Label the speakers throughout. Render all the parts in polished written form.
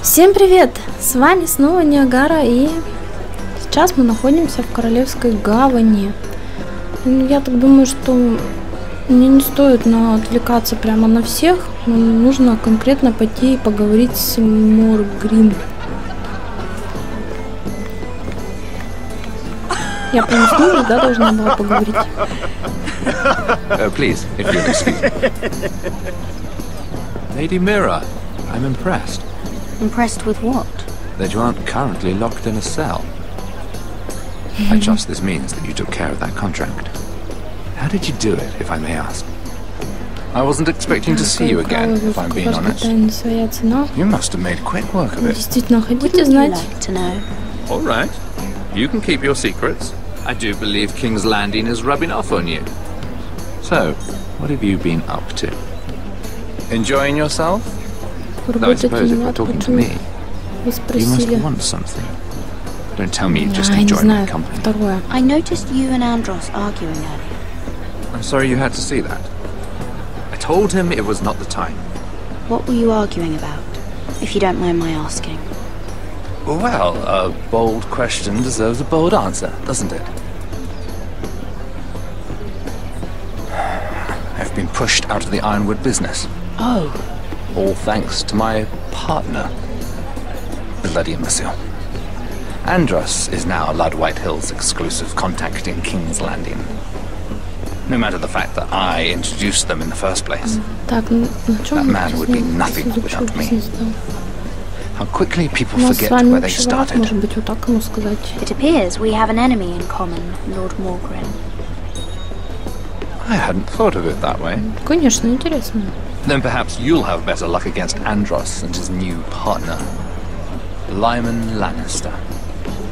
Speaker 1: Всем привет! С вами снова Ниагара, и сейчас мы находимся в Королевской гавани. Я так думаю, что мне не стоит отвлекаться прямо на всех. Нужно конкретно пойти и поговорить с Моргрин. Я прям с ним, да, должна была поговорить.
Speaker 2: Please, if you'll excuse me. Lady Mira, I'm impressed.
Speaker 3: Impressed with what?
Speaker 2: That you aren't currently locked in a cell. I trust this means that you took care of that contract. How did you do it, if I may ask? I wasn't expecting to see you again, if I'm being honest. You must have made quick work of it.
Speaker 1: Действительно, хотите
Speaker 3: Wouldn't you
Speaker 1: знать?
Speaker 3: like to know?
Speaker 2: All right. You can keep your secrets. I do believe King's Landing is rubbing off on you. So, what have you been up to? Enjoying yourself? Though I suppose if you're talking to me, you must want something. Don't tell me you just enjoy my company.
Speaker 3: I noticed you and Andros arguing earlier.
Speaker 2: I'm sorry you had to see that. I told him it was not the time.
Speaker 3: What were you arguing about, if you don't mind my asking?
Speaker 2: Well, a bold question deserves a bold answer, doesn't it? I've been pushed out of the ironwood business.
Speaker 3: Oh.
Speaker 2: All thanks to my partner, bloody imbecile. Andros is now Lud Whitehill's exclusive contact in King's Landing. No matter the fact that I introduced them in the first place. That man would be nothing without me. How quickly people forget where they started.
Speaker 3: It appears we have an enemy in common, Lord Morgrin.
Speaker 2: I hadn't thought of it that way.
Speaker 1: Конечно, интересно.
Speaker 2: Then perhaps you'll have better luck against Andros and his new partner, Lyman Lannister.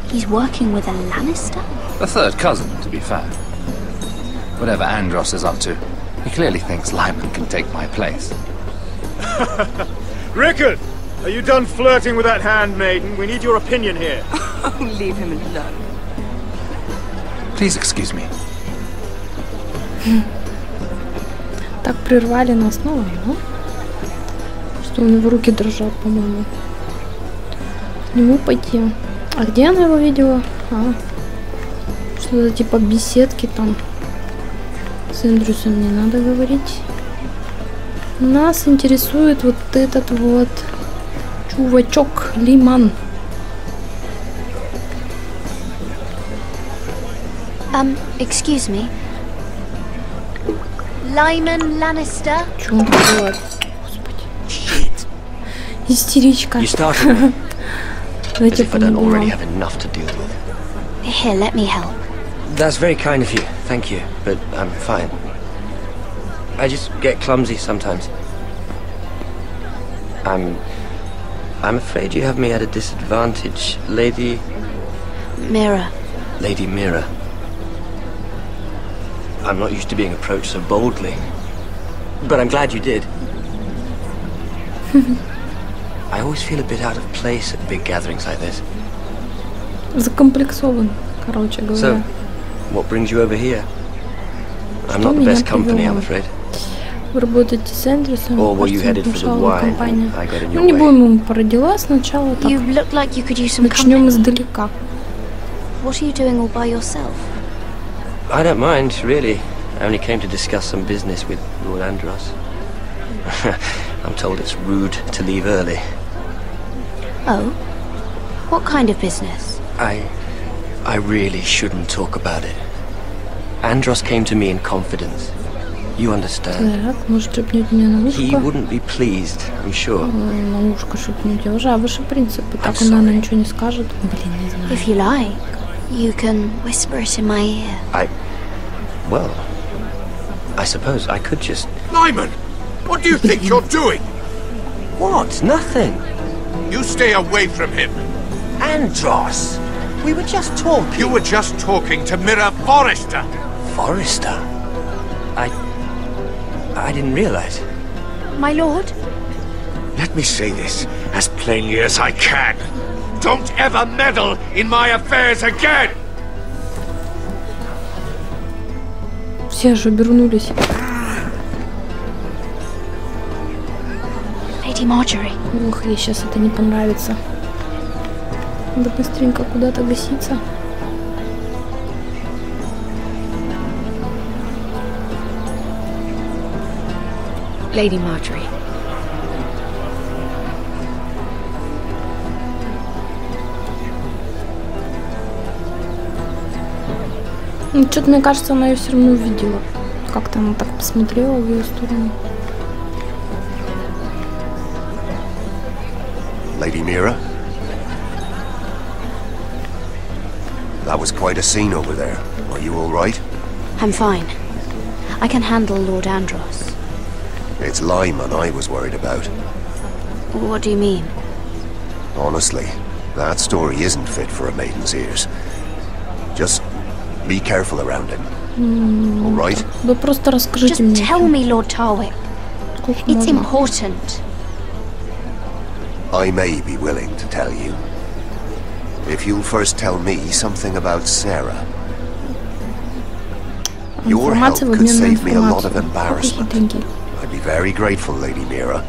Speaker 3: He's working with a Lannister?
Speaker 2: A third cousin, to be fair. Whatever Andros is up to, he clearly thinks Lyman can take my place.
Speaker 4: Rickard! Are you done flirting with that handmaiden? We need your opinion here.
Speaker 5: Oh, leave him alone.
Speaker 2: Please excuse me.
Speaker 1: Так прервали нас снова, ну? Что у него руки дрожат, по-моему. К нему пойти. А где она его видела? Что-то типа беседки там. С Эндрюсом не надо говорить. Нас интересует вот этот вот чувачок Лиман.
Speaker 3: Excuse me. Lyman Lannister?
Speaker 1: Чё он делает? Господи. Истеричка.
Speaker 6: As if I don't already have enough to deal with.
Speaker 3: Here, let me help.
Speaker 6: That's very kind of you, thank you, but I'm fine. I just get clumsy sometimes. I'm afraid you have me at a disadvantage, Lady...
Speaker 3: Mira.
Speaker 6: Lady Mira. I'm not used to being approached so boldly, but I'm glad you did. I always feel a bit out of place at big gatherings like this.
Speaker 1: Закомплексован, короче говоря.
Speaker 6: So, what brings you over here? I'm not the best company, I'm afraid.
Speaker 1: Вы работаете с Эндрюсом,
Speaker 6: Or were you headed for the wine? I got in your way.
Speaker 1: Ну, не будем ему про дела сначала, так.
Speaker 3: You look like you could use some
Speaker 1: Начнем издалека.
Speaker 3: What are you doing all by yourself?
Speaker 6: I don't mind, really. I only came to discuss some business with Lord Andros. I'm told it's rude to leave early.
Speaker 3: Oh? What kind of business?
Speaker 6: I really shouldn't talk about it. Andros came to me in confidence. You understand?
Speaker 1: Так, может шепнуть мне на ушко?
Speaker 6: He wouldn't be pleased, I'm sure.
Speaker 1: На ушко шепнуть. Я уже ваши принципы. Так он, наверное, ничего не скажет. Блин, не знаю.
Speaker 3: If you like, you can whisper it in my ear.
Speaker 6: Well, I suppose I could just...
Speaker 7: Lyman! What do you think you're doing?
Speaker 6: What? Nothing.
Speaker 7: You stay away from him.
Speaker 6: Andros! We were just talking.
Speaker 7: You were just talking to Mira Forrester.
Speaker 6: Forrester? I didn't realize.
Speaker 3: My lord?
Speaker 7: Let me say this as plainly as I can. Don't ever meddle in my affairs again!
Speaker 1: Все же обернулись.
Speaker 3: Lady Lady Marjorie.
Speaker 1: Ух, ей сейчас это не понравится. Надо быстренько куда-то гаситься.
Speaker 5: Lady Marjorie.
Speaker 1: Ну, что-то мне кажется, она ее все равно увидела. Как-то она так посмотрела в ее сторону.
Speaker 8: Lady Mira? That was quite a scene over there. Are you all right?
Speaker 3: I'm fine. I can handle Lord Andros.
Speaker 8: It's Lyman I was worried about.
Speaker 3: What do you mean?
Speaker 8: Honestly, that story isn't fit for a maiden's ears. Just be careful around him. All right?
Speaker 1: Да просто расскажите мне.
Speaker 3: Just tell me, Lord Tarwick. It's important.
Speaker 8: I may be willing to tell you. If you'll first tell me something about Sarah. Your help could save me a lot of embarrassment. I'd be very grateful, Lady Mira.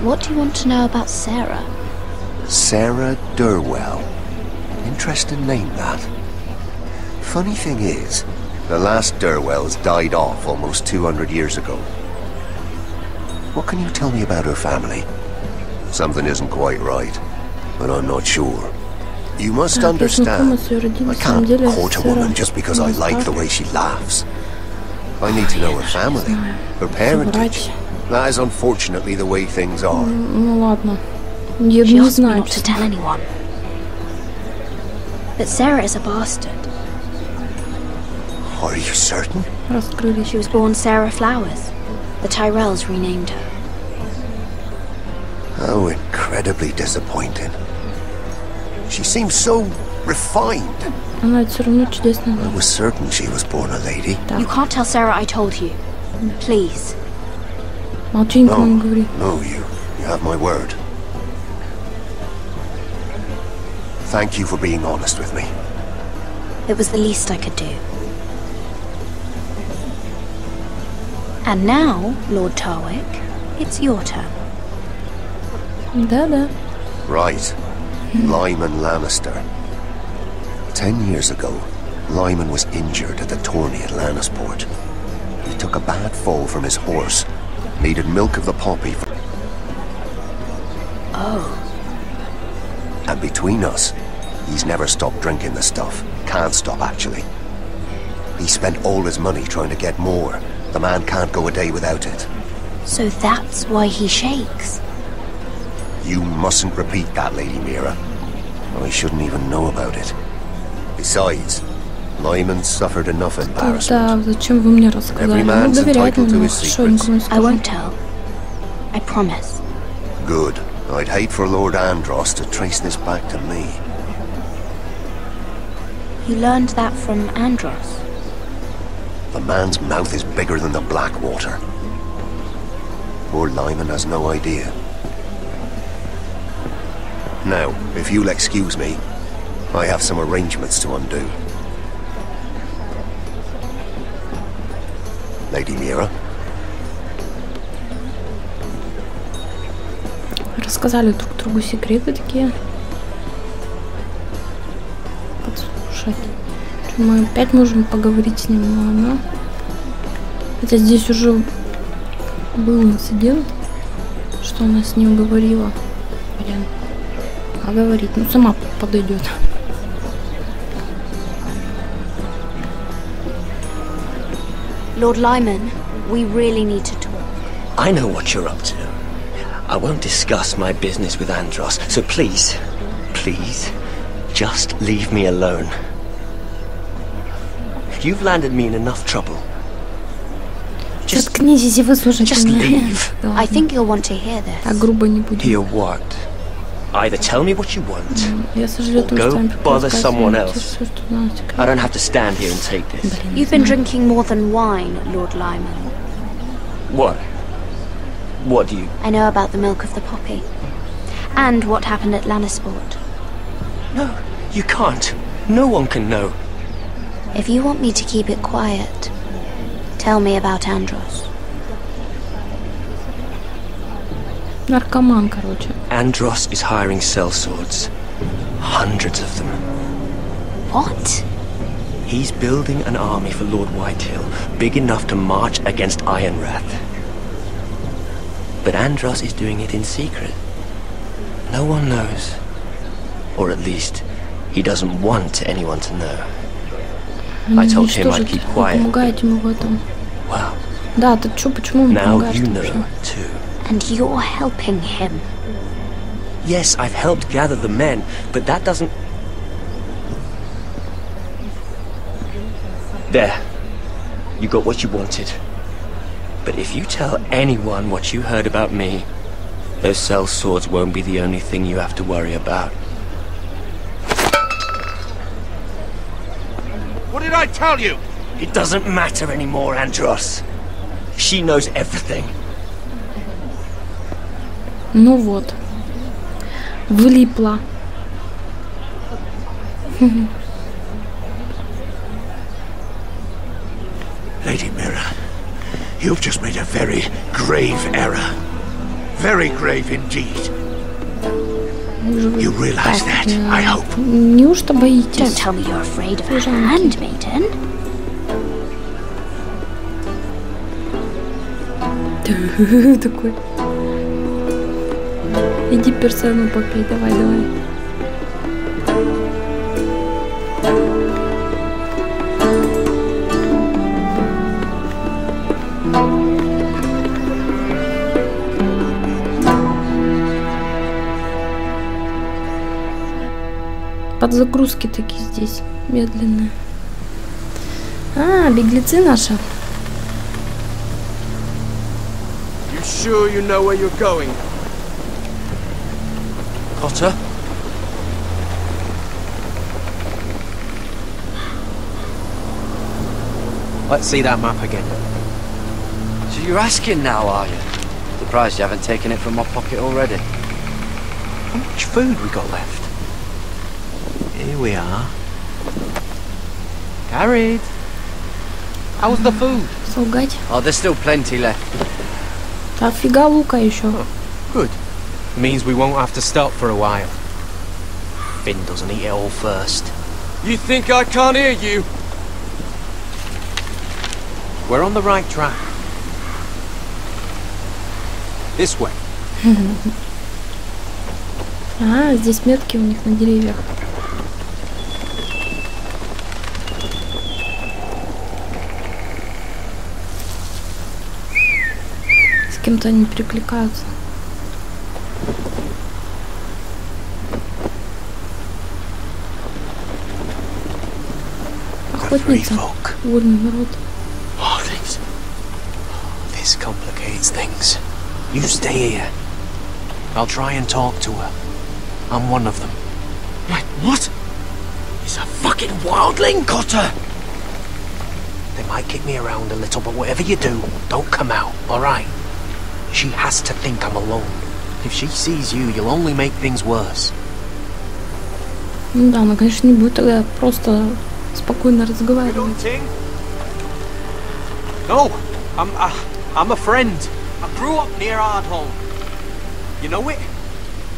Speaker 3: What do you want to know about Sarah?
Speaker 8: Sarah Durwell. Interesting name, that. Funny thing is, the last Durwells died off almost 200 years ago. What can you tell me about her family? Something isn't quite right, but I'm not sure. You must understand, I can't court a woman just because I like the way she laughs. I need to know her family, her parentage. That is unfortunately the way things are.
Speaker 1: Ну ладно. Я
Speaker 3: She
Speaker 1: не
Speaker 3: asked me
Speaker 1: знаю.
Speaker 3: not to tell anyone. But Sarah is a bastard.
Speaker 8: Are you certain?
Speaker 1: Раскрыли.
Speaker 3: She was born Sarah Flowers. The Tyrells renamed her.
Speaker 8: How incredibly disappointing. She seems so refined.
Speaker 1: Она все равно чудесная.
Speaker 8: I was certain she was born a lady.
Speaker 3: You can't tell Sarah I told you. Please.
Speaker 1: Молчи, никому не говори.
Speaker 8: No, you have my word. Thank you for being honest with me.
Speaker 3: It was the least I could do. And now, Lord Tarwick, it's your turn.
Speaker 1: Да-да.
Speaker 8: Right. Lyman Lannister. 10 years ago, Lyman was injured at the tourney at Lannisport. He took a bad fall from his horse. Needed milk of the poppy for...
Speaker 3: Oh.
Speaker 8: And between us, he's never stopped drinking the stuff. Can't stop, actually. He spent all his money trying to get more. The man can't go a day without it.
Speaker 3: So that's why he shakes.
Speaker 8: You mustn't repeat that, Lady Mira. I shouldn't even know about it. Besides, Lyman suffered enough embarrassment.
Speaker 1: Да, зачем вы мне рассказали? Ну, доверять мне, хорошо, никому не
Speaker 3: I won't
Speaker 1: скажу.
Speaker 3: tell. I promise.
Speaker 8: Good. I'd hate for Lord Andros to trace this back to me.
Speaker 3: You learned that from Andros?
Speaker 8: The man's mouth is bigger than the Blackwater. Poor Lyman has no idea. Now, if you'll excuse me, I have some arrangements to undo. Lady Mira?
Speaker 1: Рассказали друг другу секреты такие. Подслушать. Мы опять можем поговорить с ним, но она... Хотя здесь уже был инцидент, что она с ним говорила. Блин. А говорить, ну сама подойдет.
Speaker 3: Lord Lyman, we really need to talk.
Speaker 6: I know what you're up to. I won't discuss my business with Andros, so please, just leave me alone. You've landed me in enough trouble.
Speaker 1: Заткнитесь и выслушайте
Speaker 6: Just
Speaker 1: меня.
Speaker 6: leave.
Speaker 3: I think you'll want to hear this.
Speaker 1: А грубо не будем.
Speaker 6: Hear what? Either tell me what you want,
Speaker 1: Я сожалею,
Speaker 6: or go bother someone else.
Speaker 1: Все, что знаю, секрет.
Speaker 6: I don't have to stand here and take this.
Speaker 3: You've been drinking more than wine, Lord Lyman.
Speaker 6: What? What do you...
Speaker 3: I know about the milk of the poppy. And what happened at Lannisport.
Speaker 6: No, you can't. No one can know.
Speaker 3: If you want me to keep it quiet, tell me about Andros.
Speaker 1: Наркоман, короче.
Speaker 6: Andros is hiring sellswords. Hundreds of them.
Speaker 3: What?
Speaker 6: He's building an army for Lord Whitehill, big enough to march against Ironrath. But Andros is doing it in secret. No one knows. Or at least, he doesn't want anyone to know. I told him I'd keep quiet. Well,
Speaker 1: да, ты чё, почему ему
Speaker 6: now
Speaker 1: помогаешь
Speaker 6: you
Speaker 1: вообще?
Speaker 6: know too.
Speaker 3: And you're helping him.
Speaker 6: Yes, I've helped gather the men, but that doesn't... There. You got what you wanted. But if you tell anyone what you heard about me, those sellswords won't be the only thing you have to worry about.
Speaker 7: What did I tell you?
Speaker 6: It doesn't matter anymore, Andros. She knows everything.
Speaker 1: Ну вот. Влипла.
Speaker 7: Lady Mira, you've just made a very grave error. Very grave indeed. You realize that, I hope.
Speaker 1: Неужто боитесь?
Speaker 3: Don't tell me you're afraid of a handmaiden.
Speaker 1: Такой. Иди персону попей, давай, давай. Подзагрузки такие здесь, медленные. А, беглецы наши.
Speaker 4: You sure you know where you're going?
Speaker 6: Potter?
Speaker 9: Let's see that map again.
Speaker 6: So you're asking now, are you? Surprised you haven't taken it from my pocket already.
Speaker 9: How much food we got left? Here we are. Carried. How's the food?
Speaker 1: Солгать.
Speaker 6: Oh, there's still plenty left.
Speaker 1: Офига лука еще.
Speaker 9: Oh, good. Means we won't have to stop for a while. Finn doesn't eat it all first.
Speaker 4: You think I can't hear you?
Speaker 9: We're on the right track. This way.
Speaker 1: А, здесь метки у них на деревьях. С кем-то они перекликаются. Охотница. Вольный народ.
Speaker 9: This complicates things. You stay here. I'll try and talk to her. I'm one of them.
Speaker 7: Wait, what? He's a fucking wildling, Cotter!
Speaker 9: They might kick me around a little, but whatever you do, don't come out, alright? She has to think I'm alone. If she sees you, you'll only make things worse.
Speaker 1: Ну да, она, конечно, не будет тогда просто спокойно разговаривать.
Speaker 9: No, I'm a friend. I grew up near Ardholm. You know it?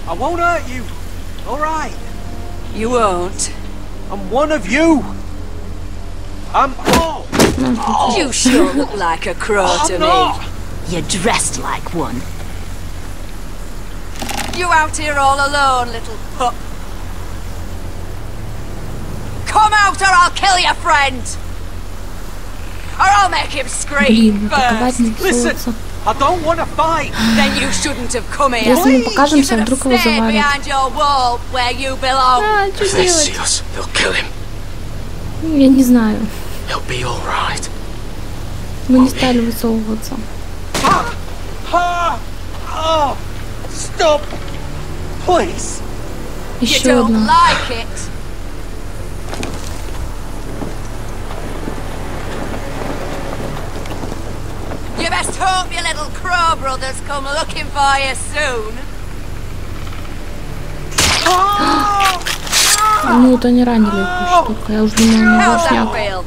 Speaker 9: I won't hurt you. Alright.
Speaker 5: You won't.
Speaker 9: I'm one of you. I'm... Oh!
Speaker 5: You sure look like a crow to
Speaker 9: not.
Speaker 5: me. You're dressed like one. You out here all alone, little pup? Come out or I'll kill your friend! Or I'll make him scream first!
Speaker 9: Listen, I don't want to fight!
Speaker 5: Then you shouldn't have come here.
Speaker 1: Если мы покажемся,
Speaker 5: You
Speaker 1: вдруг
Speaker 5: should
Speaker 1: его
Speaker 5: have stayed
Speaker 1: завалят.
Speaker 5: behind your wall where you belong.
Speaker 1: А, что
Speaker 7: If they
Speaker 1: делать?
Speaker 7: see us, they'll kill him.
Speaker 1: Я не знаю.
Speaker 7: He'll be all right.
Speaker 1: Мы не стали высовываться.
Speaker 9: Stop! Please!
Speaker 5: You
Speaker 1: Еще
Speaker 5: don't
Speaker 1: одна.
Speaker 5: like it. You best hope your little crow brothers come looking for you soon.
Speaker 1: Ну вот они ранили их штуку. Я уже думала, на
Speaker 5: How's that
Speaker 1: башняк.
Speaker 5: feel?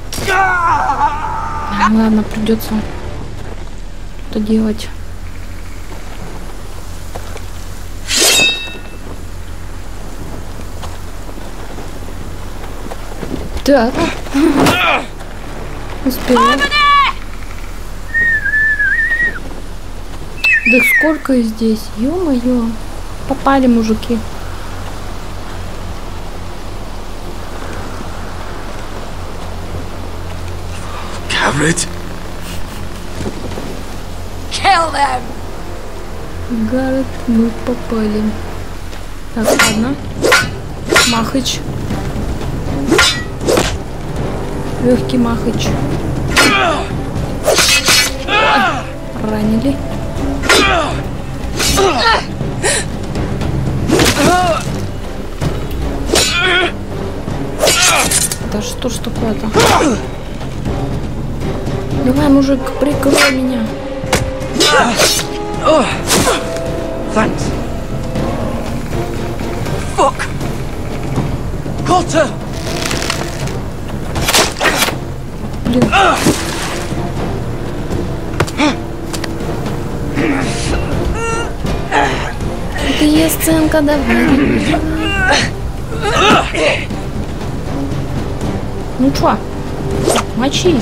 Speaker 1: Ладно, придется что делать. Так. Успела. Да сколько их здесь? Ё-моё. Попали мужики.
Speaker 7: Garrett?
Speaker 5: Kill them!
Speaker 1: Гаррет, мы попали. Так, ладно. Махач. Легкий махач. Ранили. Да что ж такое-то? Давай, мужик, прикрой меня.
Speaker 9: Thanks. Fuck! Cotter!
Speaker 1: Блин. Это есть сценка, давай. Ну чё? Мочи.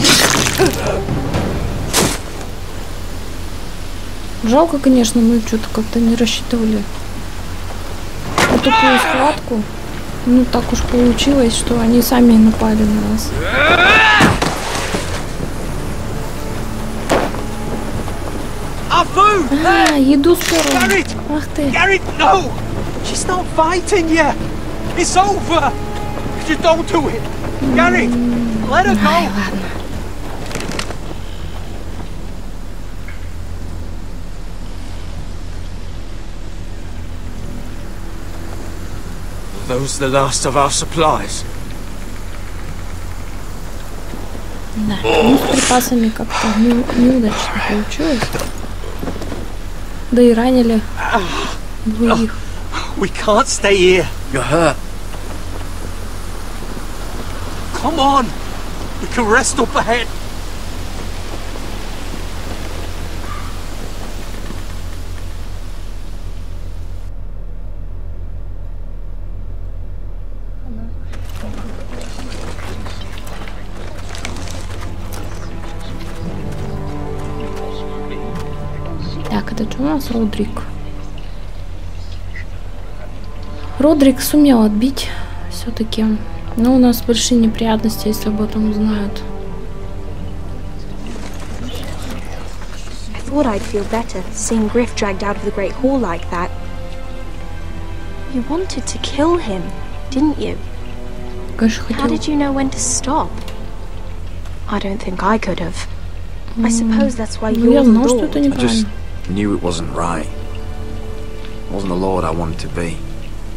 Speaker 1: Жалко, конечно, мы что-то как-то не рассчитывали вот такую схватку. Ну так уж получилось, что они сами напали на нас. А, еду скоро. Ах ты.
Speaker 9: Garrett, no! She's not fighting you! It's over! Just don't do it! Garrett, let her go!
Speaker 1: Ай, ладно.
Speaker 9: Those the last of our supplies?
Speaker 1: Да, ну с припасами как-то неудачно получилось. Да и ранили двоих.
Speaker 9: We can't stay here. You're hurt. Come on! We can rest up ahead.
Speaker 1: Так, это что у нас? Родрик. Родрик сумел отбить все-таки. Но у нас большие неприятности, если об этом узнают.
Speaker 3: I thought I'd feel better seeing Griff dragged out of the Great Hall like that. You wanted to kill him, didn't you?
Speaker 1: Конечно,
Speaker 3: How
Speaker 1: хотел.
Speaker 3: did you know when to stop? I don't think I could have. I suppose that's why
Speaker 1: Ну, я
Speaker 3: you're the
Speaker 1: знал, что это
Speaker 3: Lord.
Speaker 10: I just
Speaker 1: неправильно.
Speaker 10: knew it wasn't right. It wasn't the Lord I wanted to be.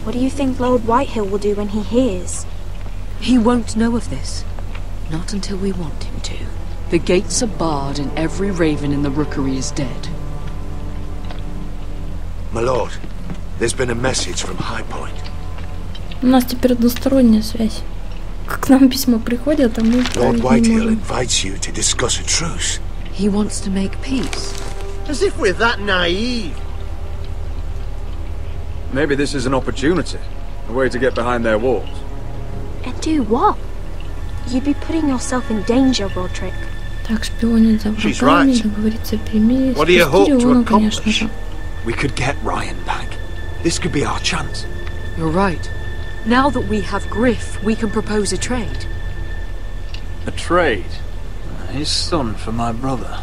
Speaker 3: What do you think Lord Whitehill will do when he hears?
Speaker 11: He won't know of this. Not until we want him to. The gates are barred and every raven in the rookery is dead.
Speaker 7: My lord, there's been a message from High Point.
Speaker 1: У нас теперь односторонняя связь. К нам письма приходят, а мы
Speaker 7: Lord
Speaker 1: отправить не
Speaker 7: Whitehill
Speaker 1: можем.
Speaker 7: invites you to discuss a truce.
Speaker 11: He wants to make peace.
Speaker 4: As if we're that naive.
Speaker 12: Maybe this is an opportunity. A way to get behind their walls.
Speaker 3: And do what? You'd be putting yourself in danger, Roderick.
Speaker 1: Так, шпионить за
Speaker 7: She's
Speaker 1: врагами,
Speaker 7: right.
Speaker 1: договориться о перемирии.
Speaker 7: What do you hope to
Speaker 1: Тириону, конечно
Speaker 7: accomplish?
Speaker 1: же.
Speaker 10: We could get Ryan back. This could be our chance.
Speaker 11: You're right. Now that we have Griff, we can propose a trade.
Speaker 12: A trade? His son for my brother.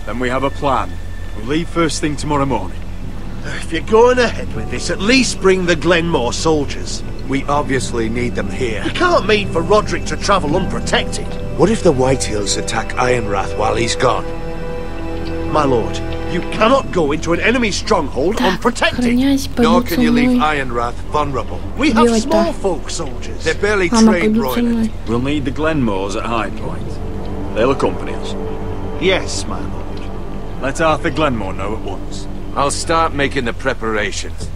Speaker 12: Then we have a plan. We'll leave first thing tomorrow morning.
Speaker 7: If you're going ahead with this, at least bring the Glenmore soldiers.
Speaker 8: We obviously need them here.
Speaker 7: You can't mean for Roderick to travel unprotected. What if the Whitehills attack Ironrath while he's gone? My lord, you cannot go into an enemy stronghold
Speaker 1: Так,
Speaker 7: unprotected.
Speaker 1: охранясь,
Speaker 8: Nor
Speaker 1: пойдут со
Speaker 8: can you leave
Speaker 1: мной.
Speaker 8: Ironrath vulnerable.
Speaker 7: We have
Speaker 1: Делать-то.
Speaker 7: small folk soldiers.
Speaker 8: They're barely
Speaker 1: Мама
Speaker 8: trained
Speaker 1: пойдут со
Speaker 8: royally.
Speaker 1: мной.
Speaker 12: We'll need the Glenmores at High Point. They'll accompany us.
Speaker 7: Yes, my lord.
Speaker 12: Let Arthur Glenmore know at once.
Speaker 8: I'll start making the preparations.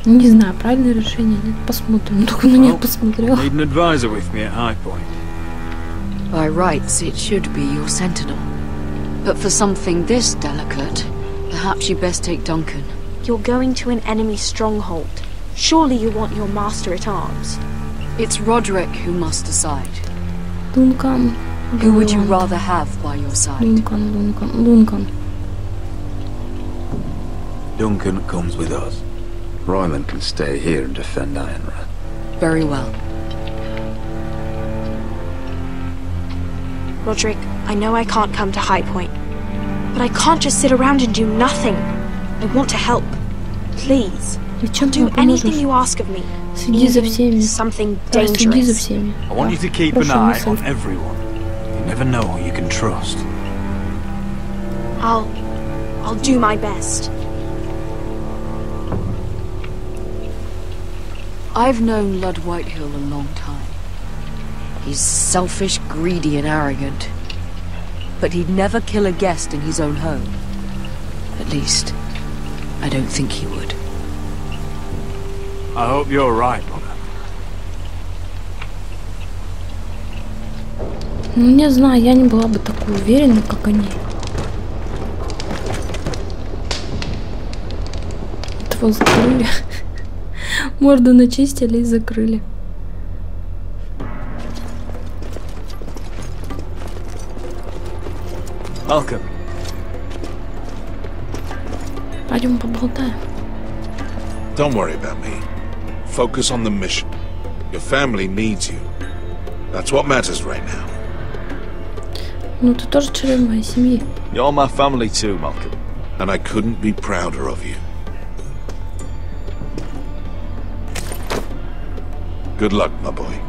Speaker 1: Не знаю, правильное решение, нет, посмотрим. Только на них посмотрел.
Speaker 12: Need an advisor with me at High Point.
Speaker 11: By rights, it should be your sentinel. But for something this delicate, perhaps you best take Duncan.
Speaker 3: You're going to an enemy stronghold. Surely you want your master at arms.
Speaker 11: It's Roderick who must decide.
Speaker 1: Duncan.
Speaker 11: Who would you rather have by your side?
Speaker 1: Duncan.
Speaker 10: Duncan comes with us. Ryland can stay here and defend Ironrath.
Speaker 11: Very well.
Speaker 3: Roderick, I know I can't come to High Point, but I can't just sit around and do nothing. I want to help. Please, do anything you ask of me. Even something dangerous.
Speaker 12: I want you to keep an eye on everyone. You never know who you can trust.
Speaker 3: I'll do my best.
Speaker 11: I've known Lud Whitehill a long time. He's selfish, greedy, and arrogant. But he'd never kill a guest in his own home. At least, I don't think he would.
Speaker 12: I hope you're right, Mother.
Speaker 1: Ну, не знаю, я не была бы такой уверена, как они. Этого закрыли. Морду начистили и закрыли.
Speaker 12: Malcolm.
Speaker 1: Пойдем поболтаем.
Speaker 13: Don't worry about me. Focus on the mission. Your family needs you. That's what matters right now.
Speaker 1: Ну, ты тоже член моей семьи.
Speaker 12: You're my family too, Malcolm.
Speaker 13: And I couldn't be prouder of you. Good luck, my boy.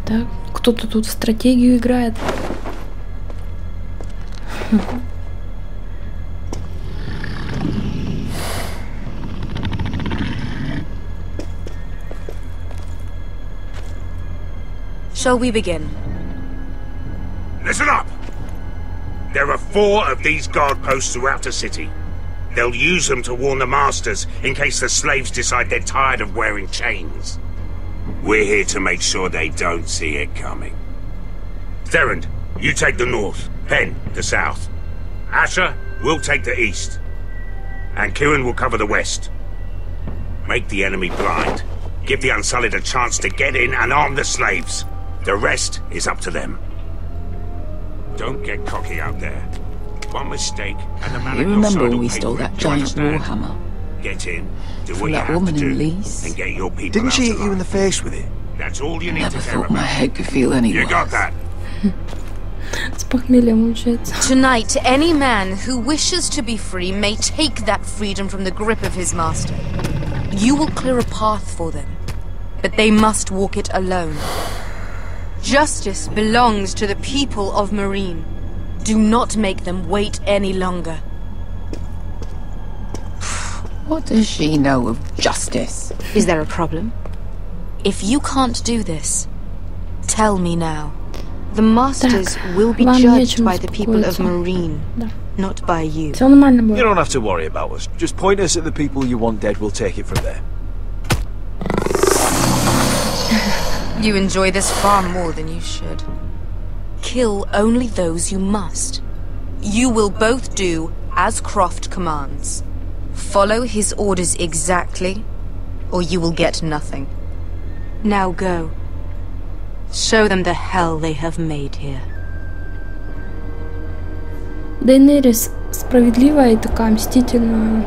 Speaker 1: Так, кто-то тут в стратегию играет.
Speaker 5: Shall we begin?
Speaker 7: Listen up! There are 4 of these guard posts throughout the city. They'll use them to warn the masters in case the slaves decide they're tired of wearing chains. We're here to make sure they don't see it coming. Therend, you take the north. Penn, the south. Asher, we'll take the east. And Kieran will cover the west. Make the enemy blind. Give the Unsullied a chance to get in and arm the slaves. The rest is up to them. Don't get cocky out there. One mistake and the man
Speaker 14: You remember when we stole that giant warhammer?
Speaker 7: Get in, do
Speaker 14: From
Speaker 7: what you
Speaker 14: that
Speaker 7: have to
Speaker 14: woman in
Speaker 7: do,
Speaker 14: Leeds?
Speaker 7: and get your people
Speaker 10: Didn't
Speaker 7: out
Speaker 10: she hit
Speaker 7: alive.
Speaker 10: you in the face with it?
Speaker 7: That's all you need
Speaker 14: Never
Speaker 7: to care
Speaker 14: thought my
Speaker 7: about.
Speaker 14: head could feel any
Speaker 7: You
Speaker 14: worse.
Speaker 7: got that?
Speaker 1: С похмельем мучается.
Speaker 5: Tonight, any man who wishes to be free may take that freedom from the grip of his master. You will clear a path for them, but they must walk it alone. Justice belongs to the people of Marine. Do not make them wait any longer.
Speaker 14: What does she know of justice?
Speaker 3: Is there a problem?
Speaker 5: If you can't do this, tell me now. The masters will be
Speaker 1: вам
Speaker 5: judged
Speaker 1: нечем
Speaker 5: by the people of
Speaker 1: успокоиться.
Speaker 5: Marine,
Speaker 1: Да.
Speaker 5: not by you.
Speaker 1: Все нормально
Speaker 12: You
Speaker 1: будет.
Speaker 12: don't have to worry about us. Just point us at the people you want dead, we'll take it from there.
Speaker 5: You enjoy this far more than you should. Kill only those you must. You will both do as Croft commands. Follow his orders exactly, or you will get nothing. Now go. Show them the hell they have made here.
Speaker 1: Дейнерис справедливая и такая мстительная.